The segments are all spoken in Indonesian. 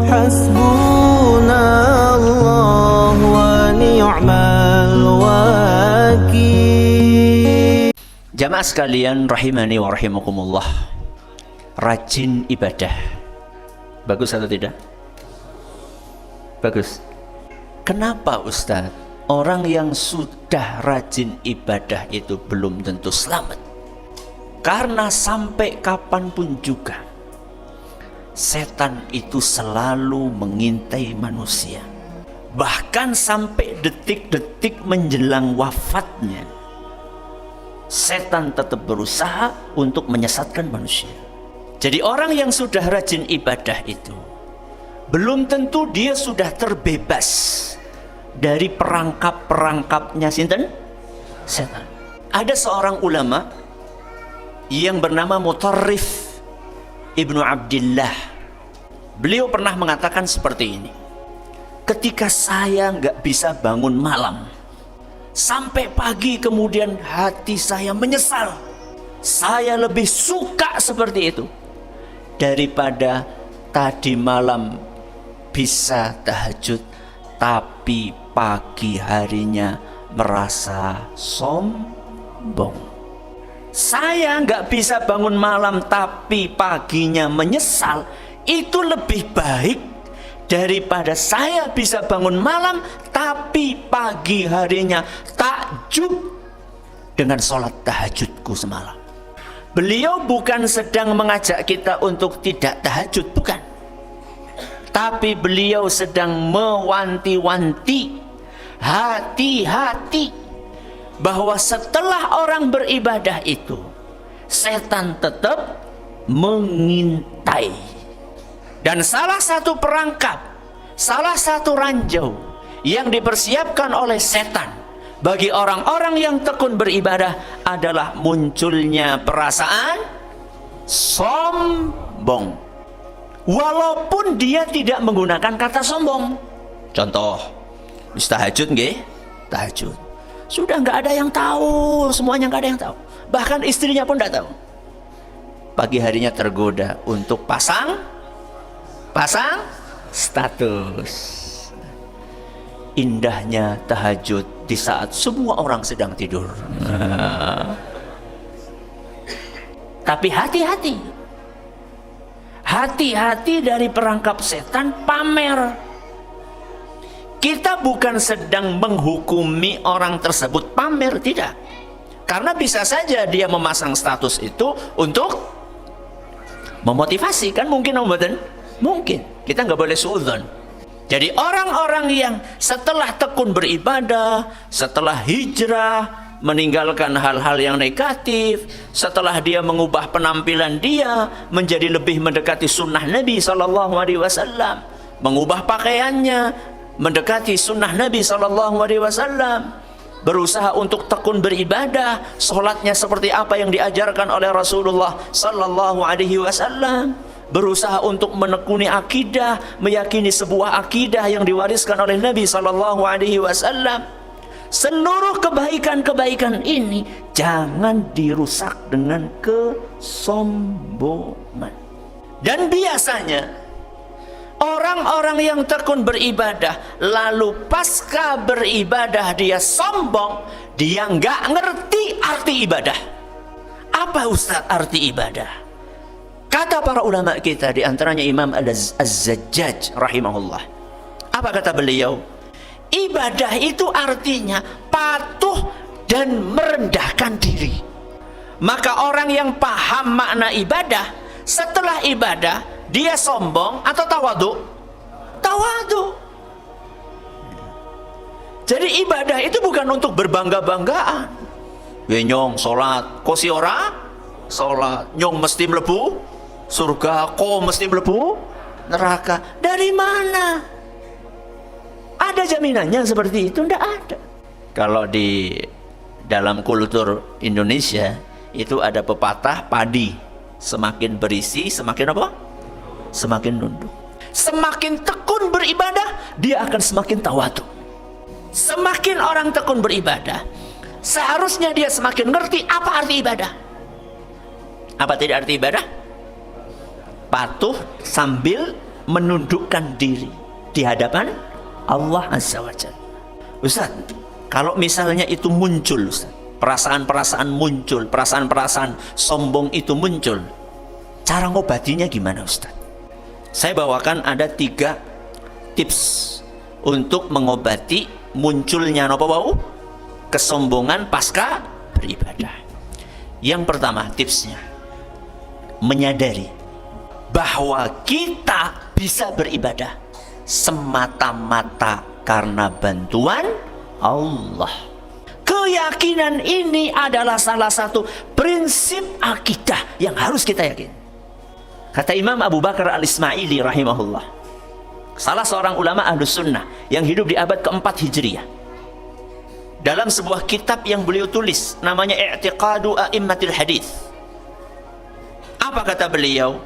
Hasbunallah wa ni'mal wakil. Jamaah sekalian rahimani wa rahimakumullah, rajin ibadah bagus atau tidak? Bagus. Kenapa Ustadz? Orang yang sudah rajin ibadah itu belum tentu selamat. Karena sampai kapanpun juga setan itu selalu mengintai manusia. Bahkan sampai detik-detik menjelang wafatnya, setan tetap berusaha untuk menyesatkan manusia. Jadi orang yang sudah rajin ibadah itu belum tentu dia sudah terbebas dari perangkap-perangkapnya sinten? Setan. Ada seorang ulama yang bernama Mutarrif Ibnu Abdillah. Beliau pernah mengatakan seperti ini: ketika saya nggak bisa bangun malam sampai pagi, kemudian hati saya menyesal, saya lebih suka seperti itu daripada tadi malam bisa tahajud tapi pagi harinya merasa sombong. Saya nggak bisa bangun malam tapi paginya menyesal, itu lebih baik daripada saya bisa bangun malam tapi pagi harinya takjub dengan sholat tahajudku semalam. Beliau bukan sedang mengajak kita untuk tidak tahajud, bukan. Tapi beliau sedang mewanti-wanti, hati-hati, bahwa setelah orang beribadah itu setan tetap mengintai. Dan salah satu perangkap, salah satu ranjau yang dipersiapkan oleh setan bagi orang-orang yang tekun beribadah adalah munculnya perasaan sombong, walaupun dia tidak menggunakan kata sombong. Contoh, tahajud nggih? Tahajud. Sudah nggak ada yang tahu, semuanya nggak ada yang tahu. Bahkan istrinya pun nggak tahu. Pagi harinya tergoda untuk pasang status. Indahnya tahajud di saat semua orang sedang tidur. Tapi hati-hati. Hati-hati dari perangkap setan pamer. Kita bukan sedang menghukumi orang tersebut pamer, tidak. Karena bisa saja dia memasang status itu untuk memotivasi, kan mungkin omboten? Mungkin. Kita nggak boleh suudzon. Jadi orang-orang yang setelah tekun beribadah, setelah hijrah, meninggalkan hal-hal yang negatif, setelah dia mengubah penampilan dia menjadi lebih mendekati sunnah Nabi SAW, mengubah pakaiannya mendekati sunnah Nabi SAW, berusaha untuk tekun beribadah, sholatnya seperti apa yang diajarkan oleh Rasulullah SAW, berusaha untuk menekuni akidah, meyakini sebuah akidah yang diwariskan oleh Nabi SAW. Seluruh kebaikan-kebaikan ini jangan dirusak dengan kesombongan. Dan biasanya orang-orang yang tekun beribadah lalu pasca beribadah dia sombong, dia nggak ngerti arti ibadah. Apa Ustaz arti ibadah? Kata para ulama kita, di antaranya Imam Az-Zajjaj rahimahullah. Apa kata beliau? Ibadah itu artinya patuh dan merendahkan diri. Maka orang yang paham makna ibadah, setelah ibadah dia sombong atau tawadu? Tawadu. Jadi ibadah itu bukan untuk berbangga-banggaan. Nyong sholat, kok si ora sholat, nyong mesti mlebu surga, kok mesti mlebu neraka. Dari mana? Ada jaminannya seperti itu? Tidak ada. Kalau di dalam kultur Indonesia itu ada pepatah, padi semakin berisi semakin apa? Semakin nunduk. Semakin tekun beribadah, dia akan semakin tawadu. Semakin orang tekun beribadah, seharusnya dia semakin ngerti apa arti ibadah. Apa tidak arti ibadah? Patuh sambil menundukkan diri di hadapan Allah Azza wa Jalla. Ustaz, kalau misalnya itu muncul, Ustaz, perasaan-perasaan muncul, perasaan-perasaan sombong itu muncul, cara ngobatinya gimana, Ustaz? Saya bawakan ada 3 tips untuk mengobati munculnya napa wau kesombongan pasca beribadah. Yang pertama tipsnya, menyadari bahwa kita bisa beribadah semata-mata karena bantuan Allah. Keyakinan ini adalah salah satu prinsip akidah yang harus kita yakin. Kata Imam Abu Bakar Al-Ismaili rahimahullah, salah seorang ulama Ahlus Sunnah yang hidup di abad ke-4 Hijriah, dalam sebuah kitab yang beliau tulis namanya I'tiqadu A'immatil Hadits, apa kata beliau?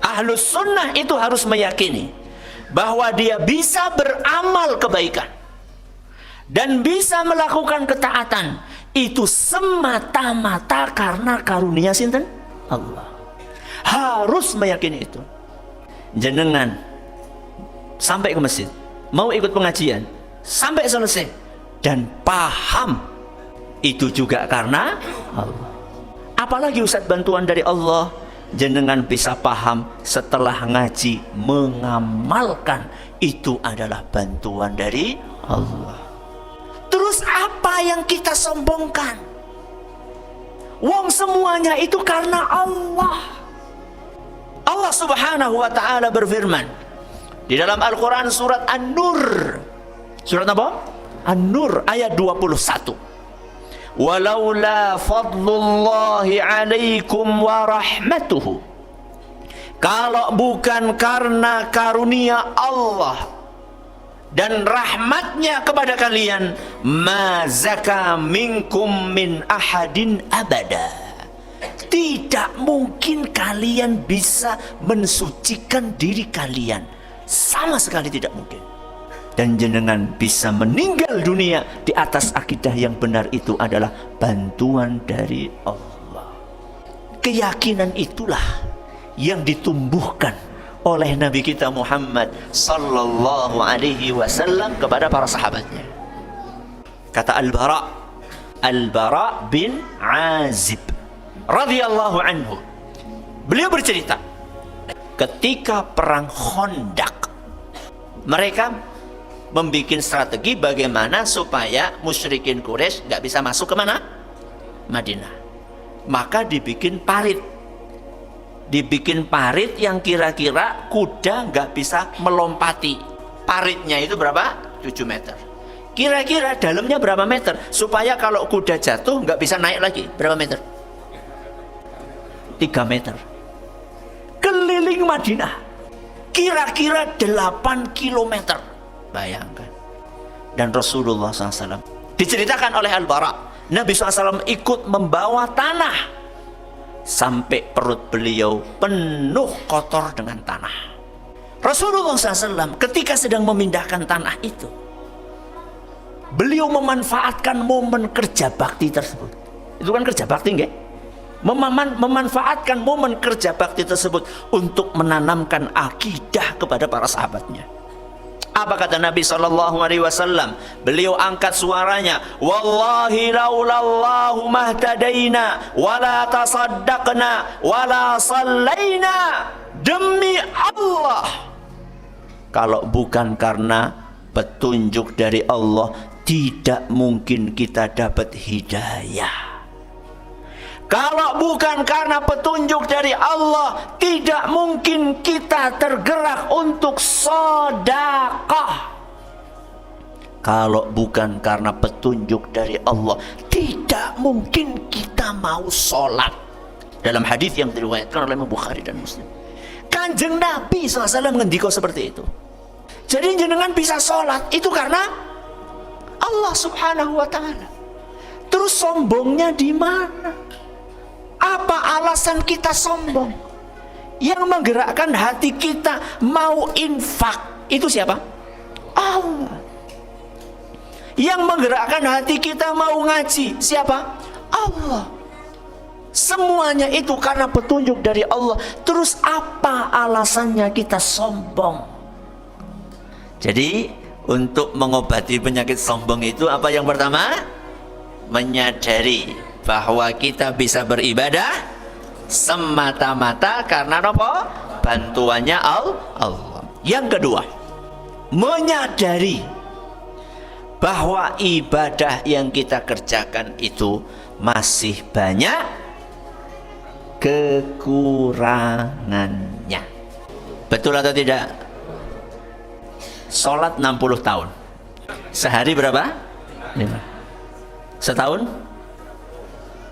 Ahlus Sunnah itu harus meyakini bahwa dia bisa beramal kebaikan dan bisa melakukan ketaatan itu semata-mata karena karunia sinten? Allah. Harus meyakini itu. Jenengan sampai ke masjid, mau ikut pengajian sampai selesai dan paham itu juga karena Allah. Apalagi Ustaz bantuan dari Allah, jenengan bisa paham setelah ngaji mengamalkan itu adalah bantuan dari Allah. Terus apa yang kita sombongkan? Wong semuanya itu karena Allah. Allah Subhanahu wa taala berfirman di dalam Al-Qur'an surat An-Nur. Surat apa? An-Nur ayat 21. Walaula fadlullahi alaikum wa rahmatuhu, kalau bukan karena karunia Allah dan rahmatnya kepada kalian, ma zaka minkum min ahadin abada, tidak mungkin kalian bisa mensucikan diri kalian, sama sekali tidak mungkin. Dan jenengan bisa meninggal dunia di atas akidah yang benar itu adalah bantuan dari Allah. Keyakinan itulah yang ditumbuhkan oleh Nabi kita Muhammad sallallahu alaihi wasallam kepada para sahabatnya. Kata Al-Bara bin Azib radhiyallahu anhu, beliau bercerita ketika perang Khandaq, mereka membuat strategi bagaimana supaya musyrikin Quraisy nggak bisa masuk ke mana? Madinah. Maka dibikin parit yang kira-kira kuda nggak bisa melompati. Paritnya itu berapa? 7 meter. Kira-kira dalamnya berapa meter supaya kalau kuda jatuh nggak bisa naik lagi? Berapa meter? 3 meter. Keliling Madinah kira-kira 8 kilometer. Bayangkan. Dan Rasulullah SAW, diceritakan oleh Al-Bara, Nabi SAW ikut membawa tanah sampai perut beliau penuh kotor dengan tanah. Rasulullah SAW ketika sedang memindahkan tanah itu, beliau memanfaatkan momen kerja bakti tersebut. Itu kan kerja bakti, nggak? Memanfaatkan momen kerja bakti tersebut untuk menanamkan akidah kepada para sahabatnya. Apa kata Nabi SAW? Beliau angkat suaranya, wallahi laulallahu mahtadaina wala tasaddaqna wala sallaina. Demi Allah, kalau bukan karena petunjuk dari Allah, tidak mungkin kita dapat hidayah. Kalau bukan karena petunjuk dari Allah, tidak mungkin kita tergerak untuk sedekah. Kalau bukan karena petunjuk dari Allah, tidak mungkin kita mau sholat. Dalam hadis yang diriwayatkan oleh Imam Bukhari dan Muslim, Kanjeng Nabi SAW ngendiko seperti itu. Jadi jenengan bisa sholat itu karena Allah Subhanahu wa ta'ala. Terus sombongnya di mana? Apa alasan kita sombong? Yang menggerakkan hati kita mau infak itu siapa? Allah. Yang menggerakkan hati kita mau ngaji siapa? Allah. Semuanya itu karena petunjuk dari Allah. Terus apa alasannya kita sombong? Jadi untuk mengobati penyakit sombong itu apa yang pertama? Menyadari bahwa kita bisa beribadah semata-mata karena apa? Bantuannya Allah. Yang kedua, menyadari bahwa ibadah yang kita kerjakan itu masih banyak kekurangannya. Betul atau tidak? Sholat 60 tahun. Sehari berapa? 5. Setahun?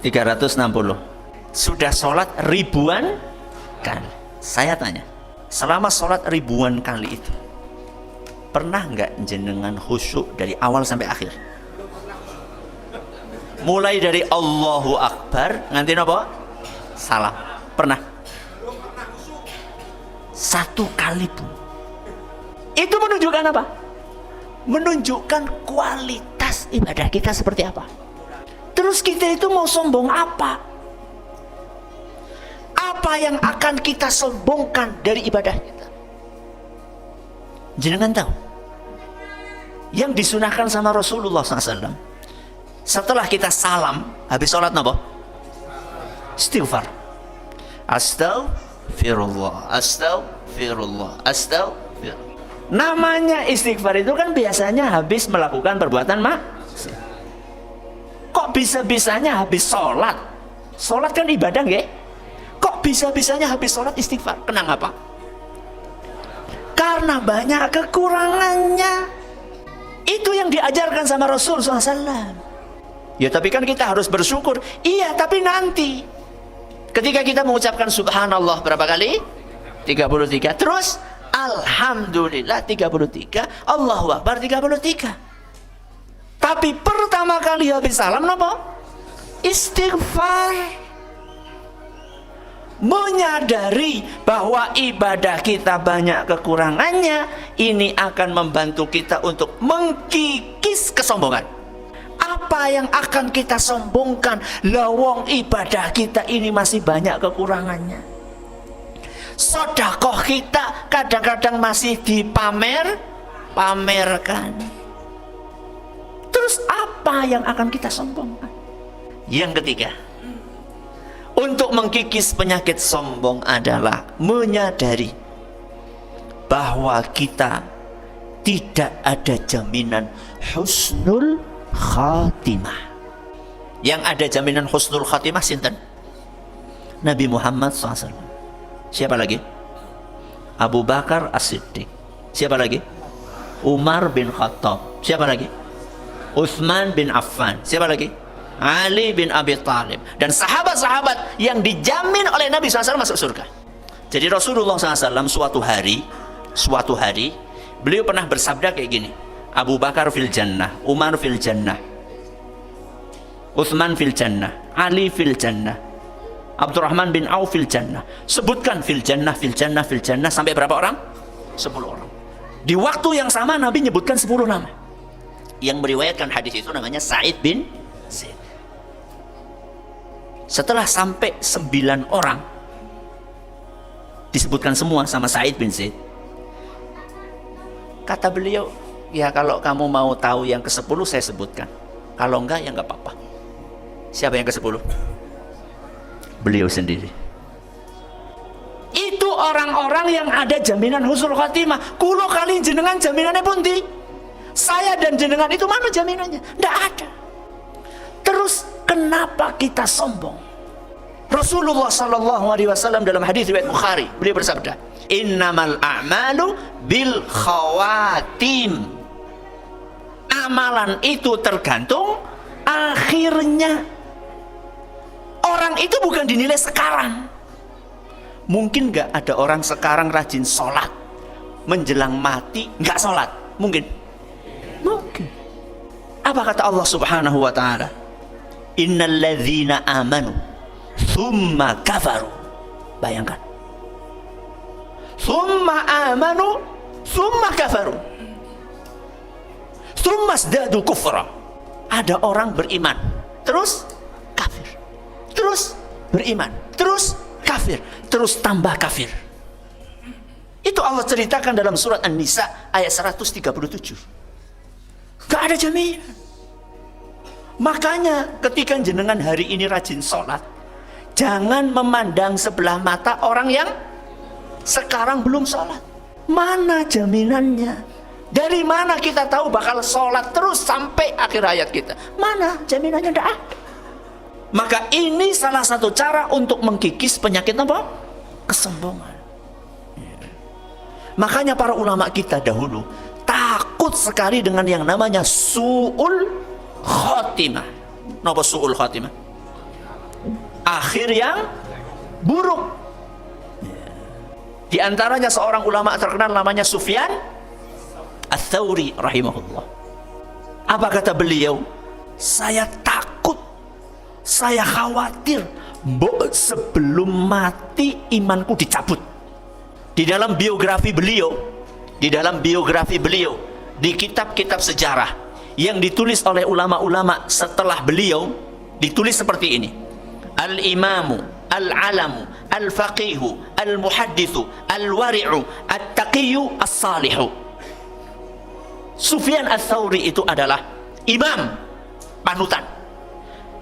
360. Sudah sholat ribuan kali. Saya tanya, selama sholat ribuan kali itu, pernah nggak jenengan khusyuk dari awal sampai akhir? Mulai dari Allahu Akbar, nganti apa? Salam. Pernah? Satu kali pun. Itu menunjukkan apa? Menunjukkan kualitas ibadah kita seperti apa. Terus kita itu mau sombong apa? Apa yang akan kita sombongkan dari ibadah kita? Jangan tahu. Yang disunahkan sama Rasulullah SAW, setelah kita salam, habis sholat apa? Istighfar. Astaghfirullah, astaghfirullah, astaghfirullah. Namanya istighfar itu kan biasanya habis melakukan perbuatan maksiat. Kok bisa-bisanya habis sholat? Sholat kan ibadah nggih? Kok bisa-bisanya habis sholat istighfar? Kenapa? Karena banyak kekurangannya. Itu yang diajarkan sama Rasul SAW. Ya tapi kan kita harus bersyukur. Iya tapi nanti ketika kita mengucapkan subhanallah berapa kali? 33. Terus alhamdulillah 33. Allahu Akbar 33. Tapi pertama kali habis salam apa? Istighfar. Menyadari bahwa ibadah kita banyak kekurangannya, ini akan membantu kita untuk mengkikis kesombongan. Apa yang akan kita sombongkan? Lawang ibadah kita ini masih banyak kekurangannya. Sedekah kita kadang-kadang masih pamerkan. Terus apa yang akan kita sombongkan? Yang ketiga, untuk mengkikis penyakit sombong adalah menyadari bahwa kita tidak ada jaminan husnul khatimah. Yang ada jaminan husnul khatimah sinten? Nabi Muhammad SAW. Siapa lagi? Abu Bakar As-Siddiq. Siapa lagi? Umar bin Khattab. Siapa lagi? Utsman bin Affan. Siapa lagi? Ali bin Abi Thalib. Dan sahabat-sahabat yang dijamin oleh Nabi SAW masuk surga. Jadi Rasulullah SAW suatu hari beliau pernah bersabda kayak gini, Abu Bakar fil jannah, Umar fil jannah, Utsman fil jannah, Ali fil jannah, Abdurrahman bin Auf fil jannah. Sebutkan fil jannah, fil jannah, fil jannah sampai berapa orang? 10 orang. Di waktu yang sama Nabi nyebutkan 10 nama. Yang meriwayatkan hadis itu namanya Sa'id bin Zaid. Setelah sampai 9 orang disebutkan semua sama Sa'id bin Zaid, kata beliau, ya kalau kamu mau tahu yang ke-10 saya sebutkan, kalau enggak ya enggak apa-apa. Siapa yang ke-10? Beliau sendiri. Itu orang-orang yang ada jaminan husnul khatimah. Kulo kali jenengan jaminannya pundi? Saya dan jenengan itu mana jaminannya? Tidak ada. Terus kenapa kita sombong? Rasulullah SAW dalam hadis riwayat Bukhari, beliau bersabda, innamal a'malu bil khawatim. Amalan itu tergantung akhirnya. Orang itu bukan dinilai sekarang. Mungkin nggak ada orang sekarang rajin sholat, menjelang mati nggak sholat? Mungkin. Mungkin. Apa kata Allah Subhanahu wa ta'ala? Innal ladzina amanu thumma kafaru. Bayangkan. Thumma amanu thumma kafaru. Thumma zdadu kufra. Ada orang beriman, terus kafir. Terus beriman, terus kafir, terus tambah kafir. Itu Allah ceritakan dalam surat An-Nisa ayat 137. Gak ada jaminan. Makanya ketika jenengan hari ini rajin sholat, jangan memandang sebelah mata orang yang sekarang belum sholat. Mana jaminannya? Dari mana kita tahu bakal sholat terus sampai akhir hayat kita? Mana jaminannya? Tidak ada. Maka ini salah satu cara untuk mengkikis penyakit apa? Kesombongan. Makanya para ulama kita dahulu takut sekali dengan yang namanya su'ul khotimah. Napa su'ul khotimah? Akhir yang buruk. Di antaranya seorang ulama terkenal namanya Sufyan Ats-Tsauri rahimahullah. Apa kata beliau? Saya takut, saya khawatir sebelum mati imanku dicabut. Di dalam biografi beliau, di kitab-kitab sejarah yang ditulis oleh ulama-ulama setelah beliau, ditulis seperti ini: Al-Imamu, Al-Alamu, Al-Faqihu, Al-Muhaddithu, Al-Wari'u, At-Taqiyu, As-Salihu. Sufyan Ats-Tsauri itu adalah imam, panutan,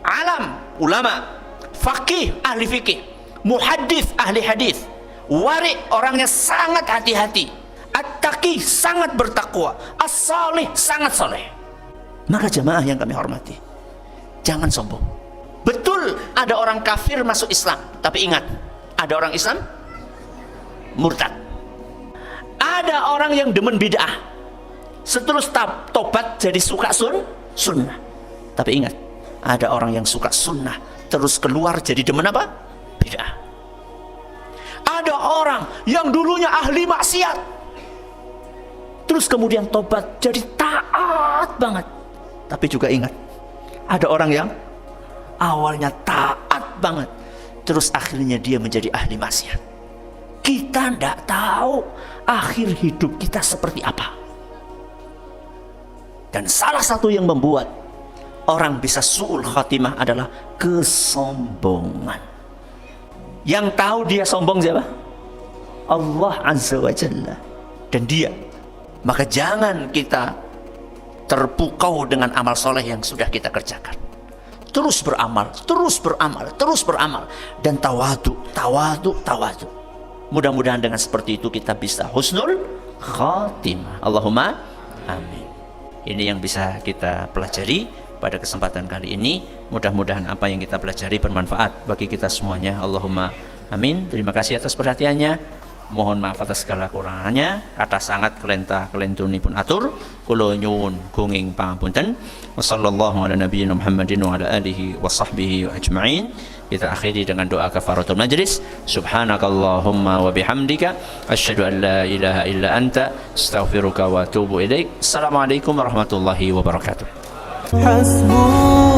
alam, ulama, faqih, ahli fikih, muhaddits, ahli hadis, wari, orangnya sangat hati-hati, at-taqi, sangat bertakwa, as-salih, sangat soleh. Maka jemaah yang kami hormati, jangan sombong. Betul ada orang kafir masuk Islam, tapi ingat, ada orang Islam murtad. Ada orang yang demen bid'ah, seterus tobat jadi suka sunnah. Tapi ingat, ada orang yang suka sunnah terus keluar jadi demen apa? Bid'ah. Ada orang yang dulunya ahli maksiat, terus kemudian tobat jadi taat banget. Tapi juga ingat, ada orang yang awalnya taat banget, terus akhirnya dia menjadi ahli maksiat. Kita tidak tahu akhir hidup kita seperti apa. Dan salah satu yang membuat orang bisa su'ul khatimah adalah kesombongan. Yang tahu dia sombong siapa? Allah Azza wa Jalla. Dan dia. Maka jangan kita terpukau dengan amal soleh yang sudah kita kerjakan. Terus beramal, terus beramal, terus beramal. Dan tawadu. Mudah-mudahan dengan seperti itu kita bisa husnul khatimah. Allahumma amin. Ini yang bisa kita pelajari pada kesempatan kali ini. Mudah-mudahan apa yang kita pelajari bermanfaat bagi kita semuanya. Allahumma amin. Terima kasih atas perhatiannya. Mohon maaf atas segala kurangannya. Kata sangat kelentunipun atur. Kula nyuwun gunging pangapunten. Wassallallahu ala nabiyyina Muhammadin wa ala alihi wa sahbihi wa ajma'in. Kita akhiri dengan doa kafaratul majlis. Subhanakallahumma wa bihamdika asyhadu an la ilaha illa anta astaghfiruka wa atubu ilaik. Assalamualaikum warahmatullahi wabarakatuh. حسبنا